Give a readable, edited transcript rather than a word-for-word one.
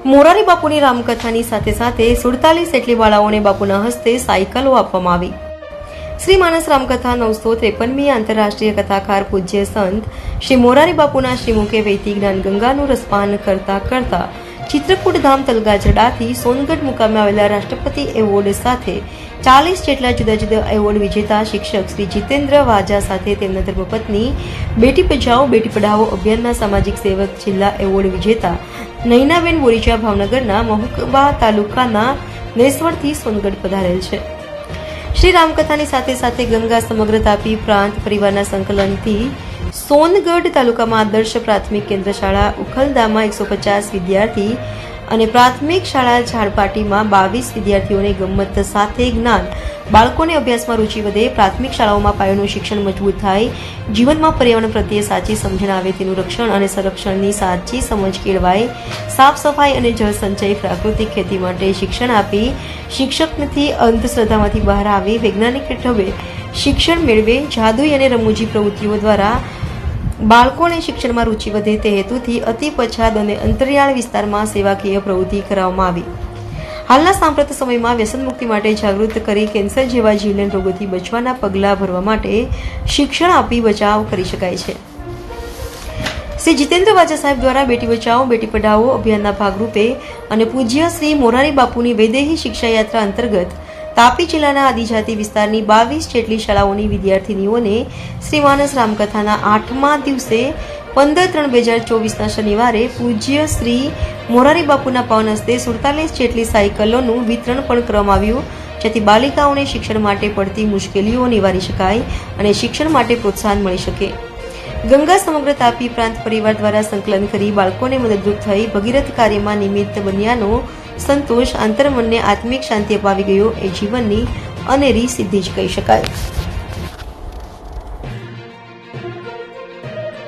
મોરારી બાપુની રામકથાની સાથે સાથે 47 જેટલી બાળાઓને બાપુના હસ્તે સાયકલો આપવામાં આવી। શ્રી માનસ રામકથા 953મી આંતરરાષ્ટ્રીય કથાકાર પૂજ્ય સંત શ્રી મોરારી બાપુના શ્રીમુખે વહેતી જ્ઞાન ગંગાનું રસપાન કરતા કરતા ચિત્રકૂટ ધામ તલગાજરડાથી સોનગઢ મુકામે આવેલા રાષ્ટ્રપતિ એવોર્ડ સાથે 40 જેટલા જુદા જુદા એવોર્ડ વિજેતા શિક્ષક શ્રી જીતેન્દ્ર વાજા સાથે તેમના ધર્મપત્ની બેટી બચાવો બેટી પઢાઓ અભિયાનના સામાજિક સેવક જિલ્લા એવોર્ડ વિજેતા નૈનાબેન બોરીચા ભાવનગરના મહુવા તાલુકાના નેસવડથી સોનગઢ પધારેલ છે। શ્રી રામકથાની સાથે સાથે ગંગા સમગ્ર તાપી પ્રાંત પરિવારના સંકલનથી સોનગઢ તાલુકામાં આદર્શ પ્રાથમિક કેન્દ્ર શાળા ઉખલદામાં 150 વિદ્યાર્થી અને પ્રાથમિક શાળા ઝાડપાટીમાં 22 વિદ્યાર્થીઓને ગમ્મત સાથે જ્ઞાન બાળકોને અભ્યાસમાં રુચિ વધે પ્રાથમિક શાળાઓમાં પાયાનું શિક્ષણ મજબૂત થાય જીવનમાં પર્યાવરણ પ્રત્યે સાચી સમજણ આવે તેનું રક્ષણ અને સંરક્ષણની સાચી સમજ કેળવાય સાફ સફાઈ અને જળ સંચય પ્રાકૃતિક ખેતી માટે શિક્ષણ આપી શિક્ષકથી અંધશ્રદ્ધામાંથી બહાર આવે વૈજ્ઞાનિક ઢબે શિક્ષણ મેળવે જાદુઈ અને રમૂજી પ્રવૃત્તિઓ દ્વારા બાળકોને શિક્ષણમાં રુચિ વધે તે હેતુથી અતિ પછાત અને અંતરિયાળ વિસ્તારમાં સેવાકીય પ્રવૃત્તિ કરાવવામાં આવી। હાલના સાંપ્રત સમયમાં વ્યસન મુક્તિ માટે જાગૃત કરી કેન્સર જેવા જીવલેણ રોગોથી બચવાના પગલાં ભરવા માટે શિક્ષણ આપી બચાવ કરી શકાય છે। શ્રી જીતેન્દ્ર વાજા સાહેબ દ્વારા બેટી બચાવો બેટી પઢાઓ અભિયાનના ભાગરૂપે અને પૂજ્ય શ્રી મોરારી બાપુની વૈદેહી શિક્ષા યાત્રા અંતર્ગત તાપી જિલ્લાના આદિજાતિ વિસ્તારની 22 જેટલી શાળાઓની વિદ્યાર્થીનીઓને શ્રી માનસ રામકથાના 8મા દિવસે 15/3/2024ના શનિવારે પૂજ્ય શ્રી મોરારી બાપુના પાવન હસ્તે 47 જેટલી સાયકલોનું વિતરણ પણ કરવામાં આવ્યું, જેથી બાલિકાઓને શિક્ષણ માટે પડતી મુશ્કેલીઓ નિવારી શકાય અને શિક્ષણ માટે પ્રોત્સાહન મળી શકે। ગંગા સમગ્ર તાપી પ્રાંત પરિવાર દ્વારા સંકલન કરી બાળકોને મદદરૂપ થઈ ભગીરથ કાર્યમાં નિમિત્ત બન્યાનો સંતોષ આંતરમનને આત્મિક શાંતિ અપાવી ગયો એ જીવનની અનેરી સિદ્ધિ જ કહી શકાય।